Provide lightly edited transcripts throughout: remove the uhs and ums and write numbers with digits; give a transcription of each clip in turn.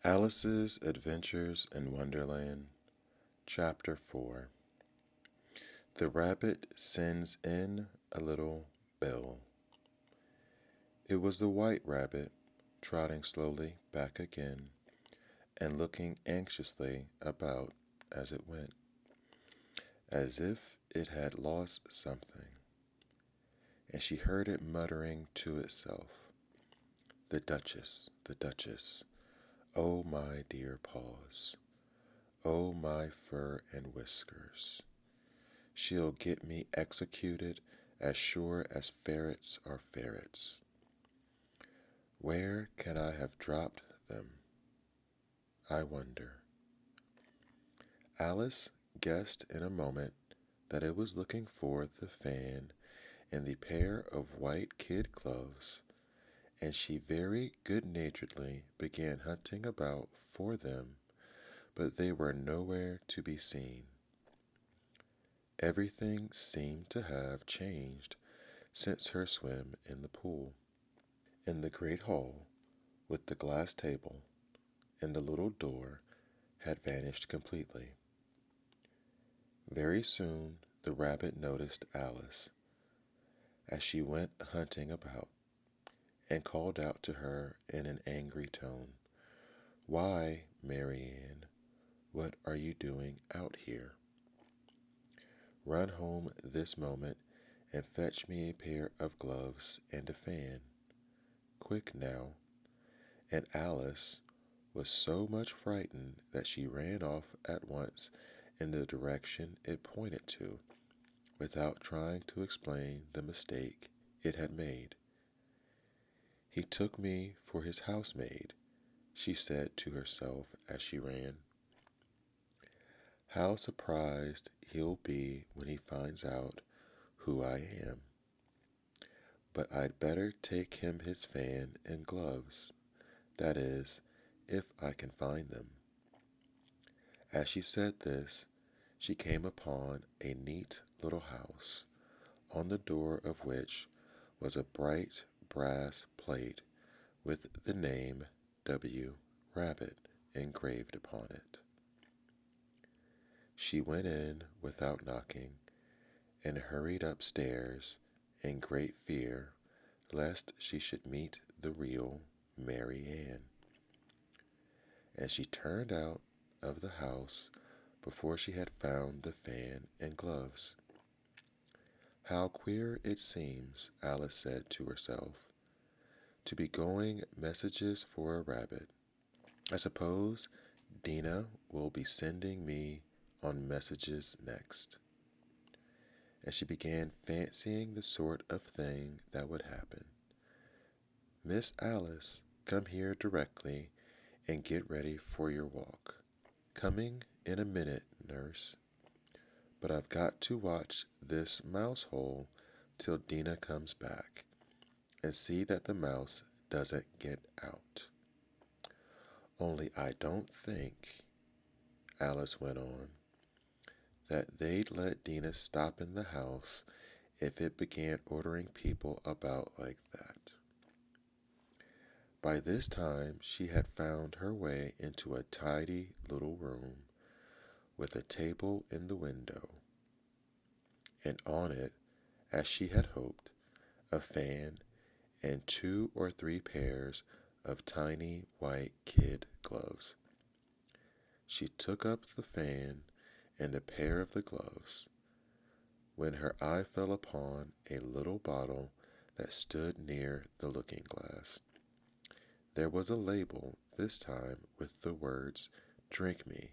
Alice's Adventures in Wonderland, Chapter 4. The rabbit sends in a little bill. It was the white rabbit, trotting slowly back again and looking anxiously about as it went, as if it had lost something, and she heard it muttering to itself, "The Duchess, the Duchess, oh my dear paws, oh my fur and whiskers. She'll get me executed as sure as ferrets are ferrets. Where can I have dropped them, I wonder?" Alice guessed in a moment that it was looking for the fan and the pair of white kid gloves, and she very good naturedly began hunting about for them, but they were nowhere to be seen. Everything seemed to have changed since her swim in the pool. In the great hall, with the glass table and the little door, had vanished completely. Very soon the rabbit noticed Alice as she went hunting about, and called out to her in an angry tone, "Why, Marianne, what are you doing out here? Run home this moment and fetch me a pair of gloves and a fan. Quick now." And Alice was so much frightened that she ran off at once in the direction it pointed to, without trying to explain the mistake it had made. "He took me for his housemaid," she said to herself as she ran. "How surprised he'll be when he finds out who I am. But I'd better take him his fan and gloves, that is, if I can find them." As she said this, she came upon a neat little house, on the door of which was a bright brass plate with the name W. Rabbit engraved upon it. She went in without knocking, and hurried upstairs in great fear lest she should meet the real Mary Ann. And she turned out of the house before she had found the fan and gloves. "How queer it seems," Alice said to herself, "to be going messages for a rabbit. I suppose Dina will be sending me on messages next." And she began fancying the sort of thing that would happen. "Miss Alice, come here directly and get ready for your walk." "Coming in a minute, nurse. But I've got to watch this mouse hole till Dina comes back, and see that the mouse doesn't get out. Only I don't think," Alice went on, "that they'd let Dina stop in the house if it began ordering people about like that." By this time she had found her way into a tidy little room, with a table in the window, and on it, as she had hoped, a fan and 2 or 3 pairs of tiny white kid gloves. She took up the fan and a pair of the gloves, when her eye fell upon a little bottle that stood near the looking glass. There was a label this time with the words, "Drink me,"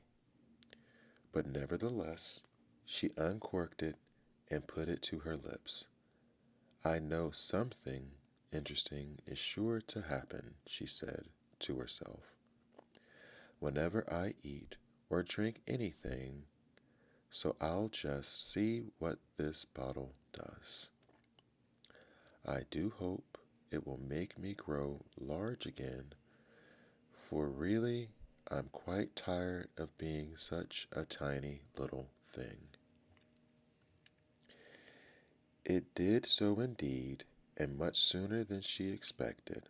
but nevertheless she uncorked it and put it to her lips. "I know something interesting is sure to happen," she said to herself, "whenever I eat or drink anything, so I'll just see what this bottle does. I do hope it will make me grow large again, for really I'm quite tired of being such a tiny little thing." It did so indeed, and much sooner than she expected.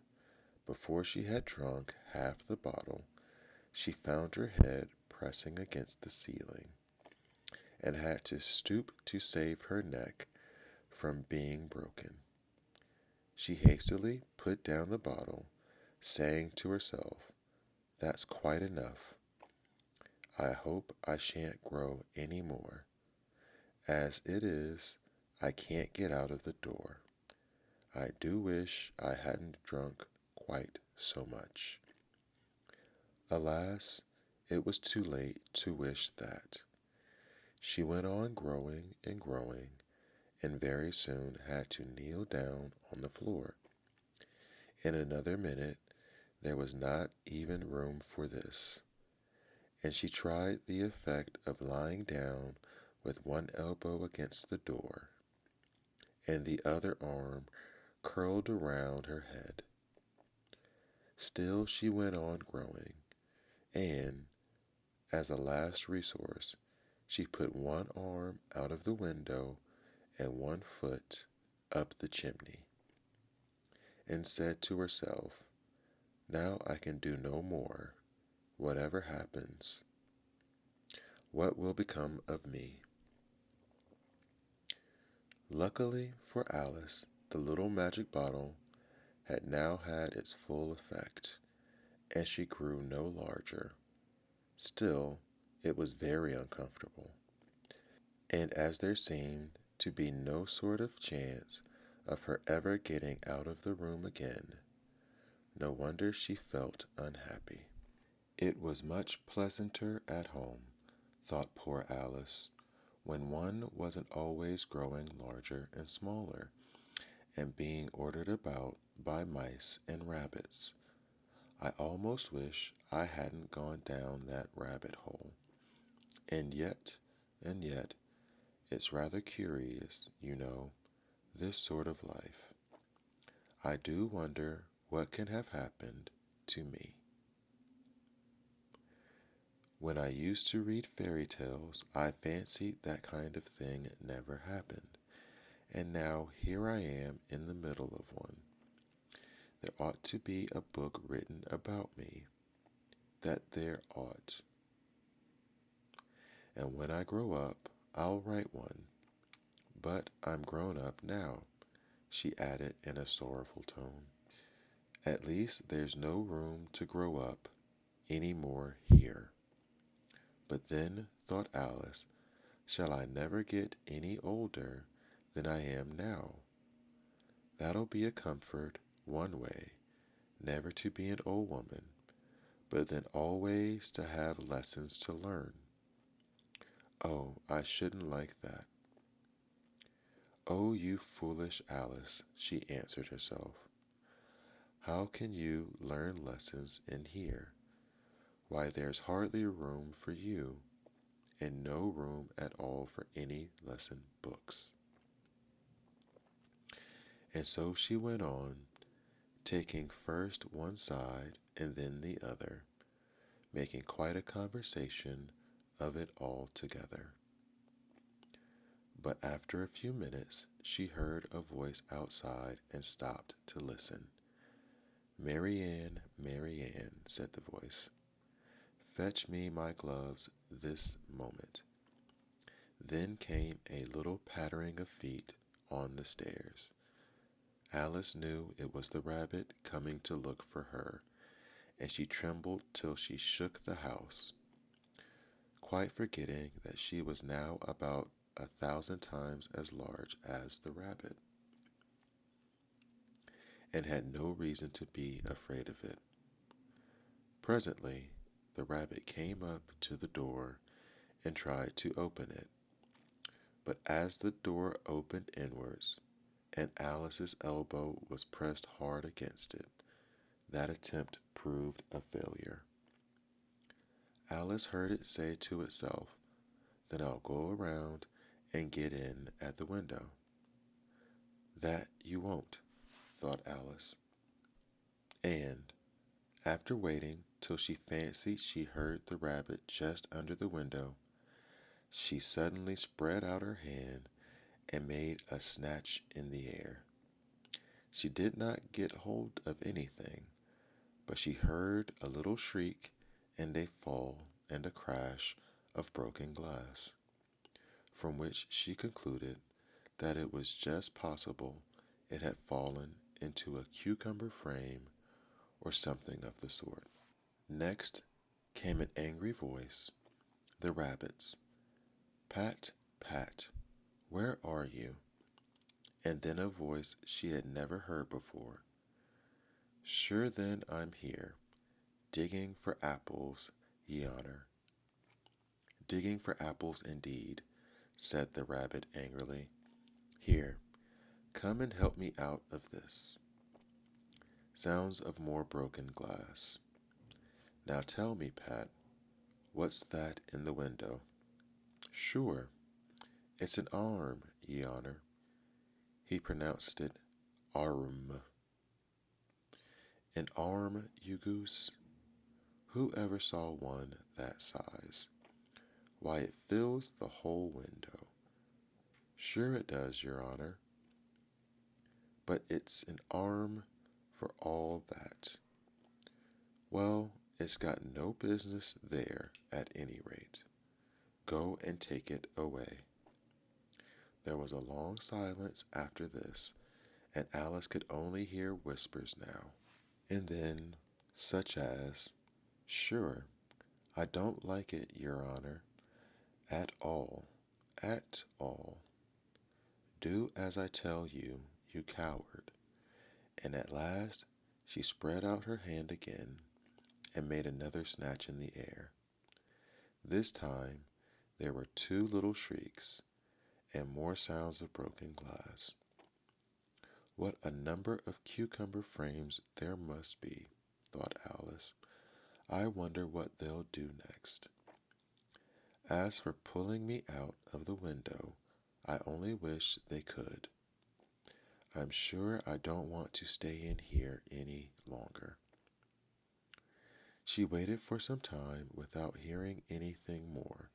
Before she had drunk half the bottle, She found her head pressing against the ceiling and had to stoop to save her neck from being broken. She hastily put down the bottle, saying to herself, "That's quite enough. I hope I shan't grow any more. As it is, I can't get out of the door. I do wish I hadn't drunk quite so much." Alas, it was too late to wish that. She went on growing and growing, and very soon had to kneel down on the floor. In another minute there was not even room for this, and she tried the effect of lying down with one elbow against the door, and the other arm curled around her head. Still she went on growing, and, as a last resource, she put one arm out of the window and one foot up the chimney, and said to herself, "Now I can do no more. Whatever happens, what will become of me?" Luckily for Alice, the little magic bottle had now had its full effect, and she grew no larger. Still, it was very uncomfortable, and as there seemed to be no sort of chance of her ever getting out of the room again, no wonder she felt unhappy. It was much pleasanter at home, thought poor Alice, when one wasn't always growing larger and smaller, and being ordered about by mice and rabbits. I almost wish I hadn't gone down that rabbit hole. And yet, it's rather curious, you know, this sort of life. I do wonder what can have happened to me. When I used to read fairy tales, I fancied that kind of thing never happened. And now here I am in the middle of one. There ought to be a book written about me. That there ought. And when I grow up, I'll write one. But I'm grown up now, she added in a sorrowful tone. At least there's no room to grow up any more here. But then, thought Alice, shall I never get any older than I am now? That'll be a comfort one way, never to be an old woman, but then always to have lessons to learn. Oh, I shouldn't like that. "Oh, you foolish Alice," she answered herself. "How can you learn lessons in here? Why, there's hardly room for you, and no room at all for any lesson books." And so she went on, taking first one side and then the other, making quite a conversation of it all together. But after a few minutes she heard a voice outside and stopped to listen. "Mary Ann, Mary Ann," said the voice, "fetch me my gloves this moment." Then came a little pattering of feet on the stairs. Alice knew it was the rabbit coming to look for her, and she trembled till she shook the house, quite forgetting that she was now about 1,000 times as large as the rabbit, and had no reason to be afraid of it. Presently, the rabbit came up to the door and tried to open it, but as the door opened inwards, and Alice's elbow was pressed hard against it, that attempt proved a failure. Alice heard it say to itself, "Then I'll go around and get in at the window." "That you won't," thought Alice. And, after waiting till she fancied she heard the rabbit just under the window, she suddenly spread out her hand and made a snatch in the air. She did not get hold of anything, but she heard a little shriek and a fall and a crash of broken glass, from which she concluded that it was just possible it had fallen into a cucumber frame or something of the sort. Next came an angry voice, the rabbit's. Pat, Pat, where are you? And then a voice she had never heard before. Sure then I'm here, digging for apples, ye honor. Digging for apples indeed, said the rabbit angrily. Here, come and help me out of this. Sounds of more broken glass. Now tell me, Pat, what's that in the window? Sure, it's an arm, ye honor. He pronounced it arm. An arm, you goose? Who ever saw one that size? Why, it fills the whole window. Sure it does, your honor. But it's an arm for all that. Well, it's got no business there at any rate. Go and take it away. There was a long silence after this, and Alice could only hear whispers now. And then, such as, Sure, I don't like it, your honor, at all, at all. Do as I tell you, you coward. And at last she spread out her hand again and made another snatch in the air. This time there were two little shrieks and more sounds of broken glass. What a number of cucumber frames there must be, thought Alice. I wonder what they'll do next. As for pulling me out of the window, I only wish they could. I'm sure I don't want to stay in here any longer. She waited for some time without hearing anything more.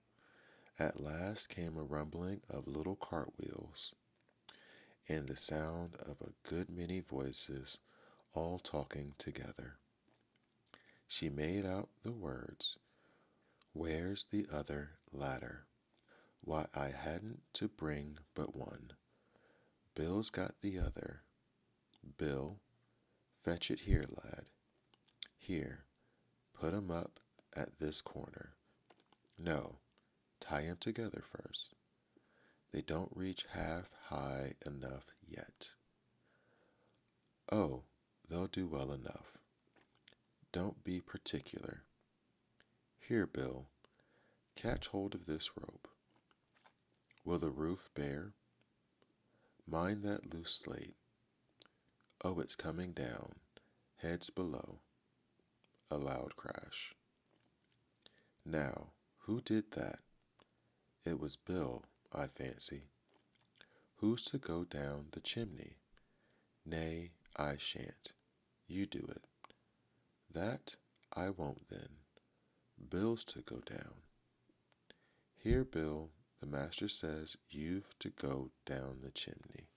At last came a rumbling of little cartwheels, and the sound of a good many voices all talking together. She made out the words, Where's the other ladder? Why, I hadn't to bring but one. Bill's got the other. Bill, fetch it here, lad. Here, put 'em up at this corner. No, tie 'em together first. They don't reach half high enough yet. Oh, they'll do well enough. Don't be particular. Here, Bill, catch hold of this rope. Will the roof bear? Mind that loose slate. Oh, it's coming down, heads below. A loud crash. Now, who did that? It was Bill, I fancy. Who's to go down the chimney? Nay, I shan't. You do it. That I won't then. Bill's to go down. Here, Bill, the master says you've to go down the chimney.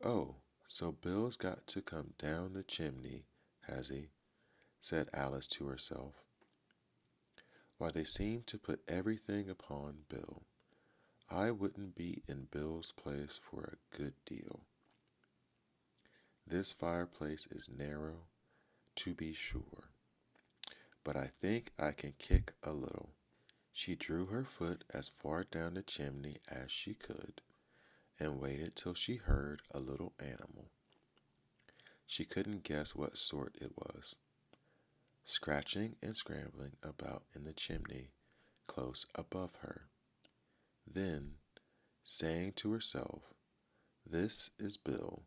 Oh, so Bill's got to come down the chimney, has he? Said Alice to herself. Why, they seem to put everything upon Bill. I wouldn't be in Bill's place for a good deal. This fireplace is narrow, to be sure, but I think I can kick a little. She drew her foot as far down the chimney as she could, and waited till she heard a little animal. She couldn't guess what sort it was, scratching and scrambling about in the chimney close above her. Then, saying to herself, This is Bill,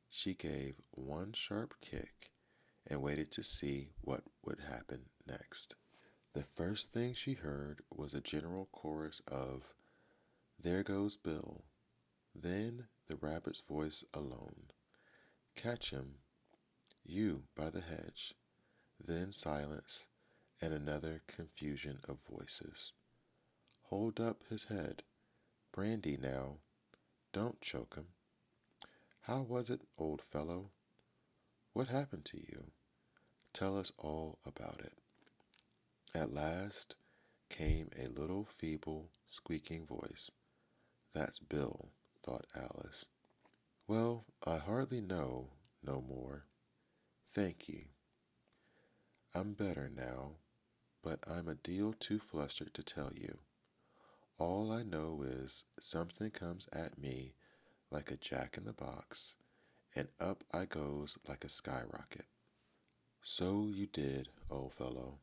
she gave one sharp kick and waited to see what would happen next. The first thing she heard was a general chorus of, There goes Bill. Then the rabbit's voice alone. Catch him, you by the hedge. Then silence and another confusion of voices. Hold up his head. Brandy now. Don't choke him. How was it, old fellow? What happened to you? Tell us all about it. At last came a little feeble, squeaking voice. That's Bill, thought Alice. Well, I hardly know no more. Thank ye. I'm better now, but I'm a deal too flustered to tell you. All I know is something comes at me like a jack in the box, and up I goes like a skyrocket. So you did, old fellow,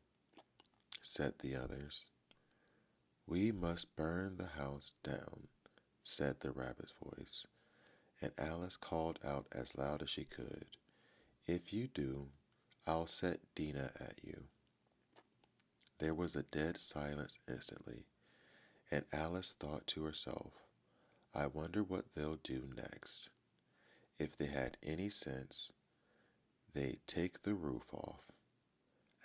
said the others. We must burn the house down, said the rabbit's voice, and Alice called out as loud as she could, If you do, I'll set Dinah at you. There was a dead silence instantly, and Alice thought to herself, I wonder what they'll do next. If they had any sense, they'd take the roof off.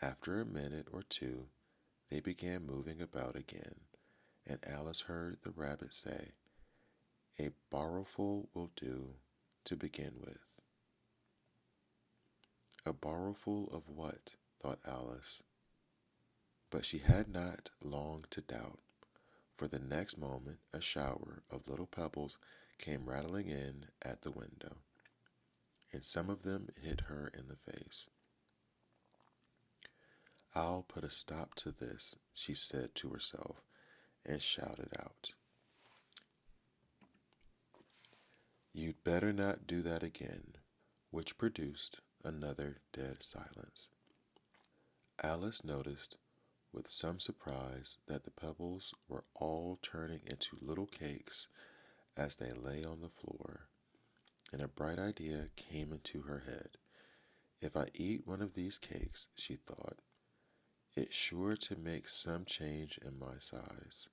After a minute or two, they began moving about again, and Alice heard the rabbit say, A barrowful will do to begin with. A barrowful of what? Thought Alice. But she had not long to doubt, for the next moment a shower of little pebbles came rattling in at the window, and some of them hit her in the face. I'll put a stop to this, she said to herself, and shouted out, You'd better not do that again, which produced another dead silence. Alice noticed with some surprise that the pebbles were all turning into little cakes as they lay on the floor, and a bright idea came into her head. If I eat one of these cakes, she thought, it's sure to make some change in my size.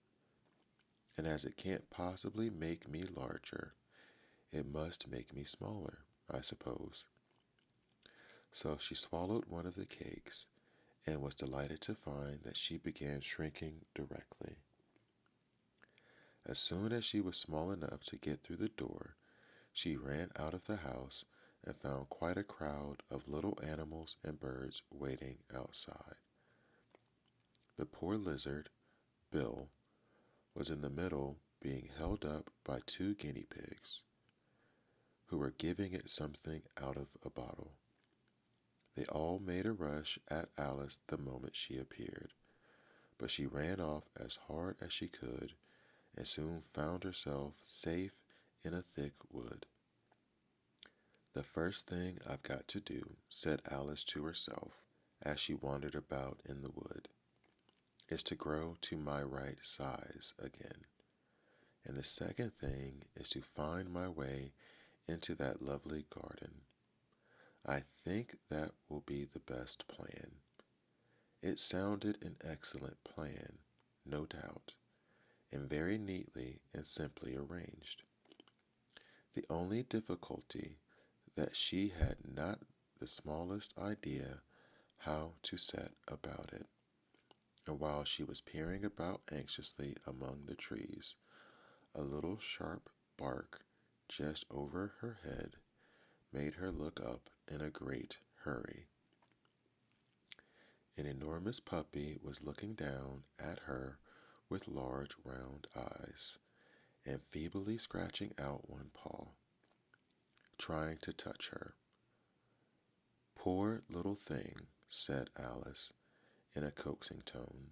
And as it can't possibly make me larger, it must make me smaller, I suppose. So she swallowed one of the cakes and was delighted to find that she began shrinking directly. As soon as she was small enough to get through the door, she ran out of the house and found quite a crowd of little animals and birds waiting outside. The poor lizard, Bill, was in the middle being held up by two guinea pigs, who were giving it something out of a bottle. They all made a rush at Alice the moment she appeared, but she ran off as hard as she could and soon found herself safe in a thick wood. The first thing I've got to do, said Alice to herself as she wandered about in the wood, is to grow to my right size again. And the second thing is to find my way into that lovely garden. I think that will be the best plan. It sounded an excellent plan, no doubt, and very neatly and simply arranged. The only difficulty that she had not the smallest idea how to set about it. And while she was peering about anxiously among the trees, a little sharp bark just over her head made her look up in a great hurry. An enormous puppy was looking down at her with large round eyes, and feebly scratching out one paw, trying to touch her. Poor little thing, said Alice in a coaxing tone,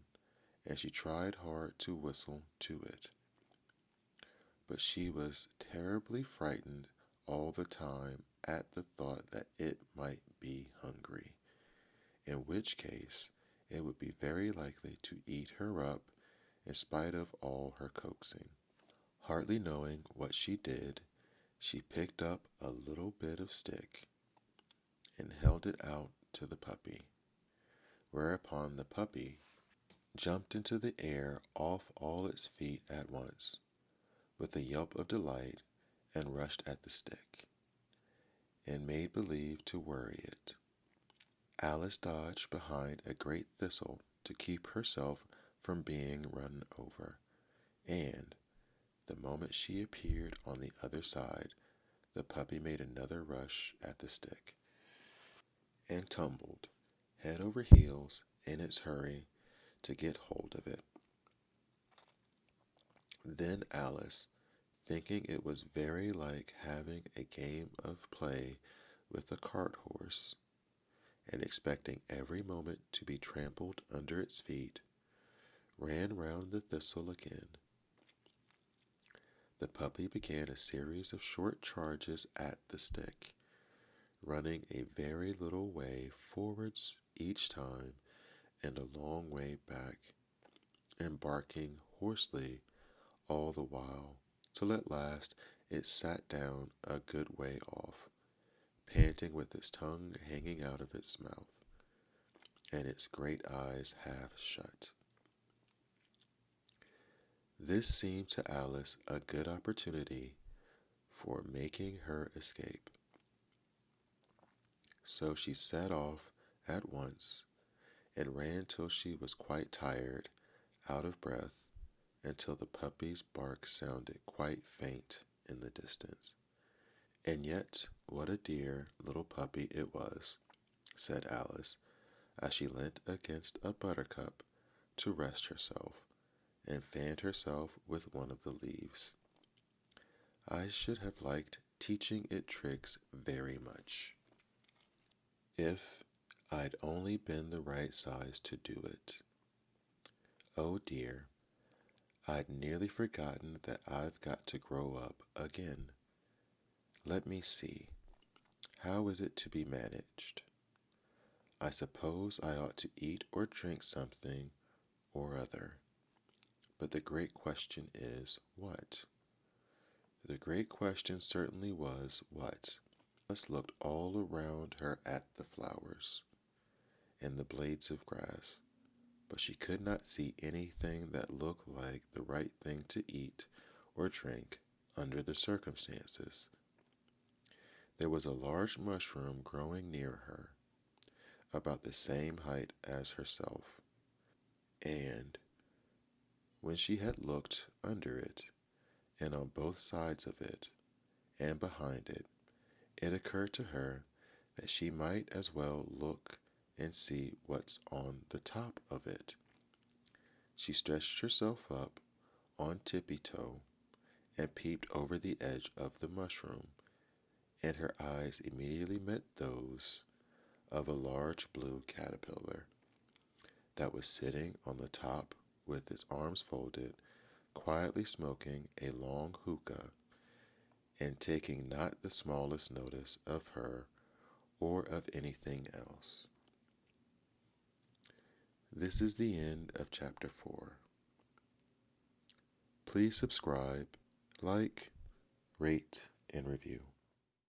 and she tried hard to whistle to it. But she was terribly frightened all the time at the thought that it might be hungry, in which case it would be very likely to eat her up in spite of all her coaxing. Hardly knowing what she did, she picked up a little bit of stick and held it out to the puppy, whereupon the puppy jumped into the air off all its feet at once, with a yelp of delight, and rushed at the stick, and made believe to worry it. Alice dodged behind a great thistle to keep herself from being run over, and, the moment she appeared on the other side, the puppy made another rush at the stick, and tumbled, head over heels, in its hurry, to get hold of it. Then Alice, thinking it was very like having a game of play with a cart horse, and expecting every moment to be trampled under its feet, ran round the thistle again. The puppy began a series of short charges at the stick, running a very little way forwards each time and a long way back, and barking hoarsely all the while, till at last it sat down a good way off, panting with its tongue hanging out of its mouth, and its great eyes half shut. This seemed to Alice a good opportunity for making her escape. So she set off at once and ran till she was quite tired, out of breath, until the puppy's bark sounded quite faint in the distance. And yet, what a dear little puppy it was, said Alice, as she leant against a buttercup to rest herself, and fanned herself with one of the leaves. I should have liked teaching it tricks very much, if I'd only been the right size to do it. Oh dear, I'd nearly forgotten that I've got to grow up again. Let me see. How is it to be managed? I suppose I ought to eat or drink something or other. But the great question is, what? The great question certainly was, what? Alice looked all around her at the flowers and the blades of grass, but she could not see anything that looked like the right thing to eat or drink under the circumstances. There was a large mushroom growing near her, about the same height as herself, and when she had looked under it, and on both sides of it, and behind it, it occurred to her that she might as well look and see what's on the top of it. She stretched herself up on tippy-toe and peeped over the edge of the mushroom, and her eyes immediately met those of a large blue caterpillar that was sitting on the top with its arms folded, quietly smoking a long hookah, and taking not the smallest notice of her or of anything else. This is the end of chapter 4. Please subscribe, like, rate, and review.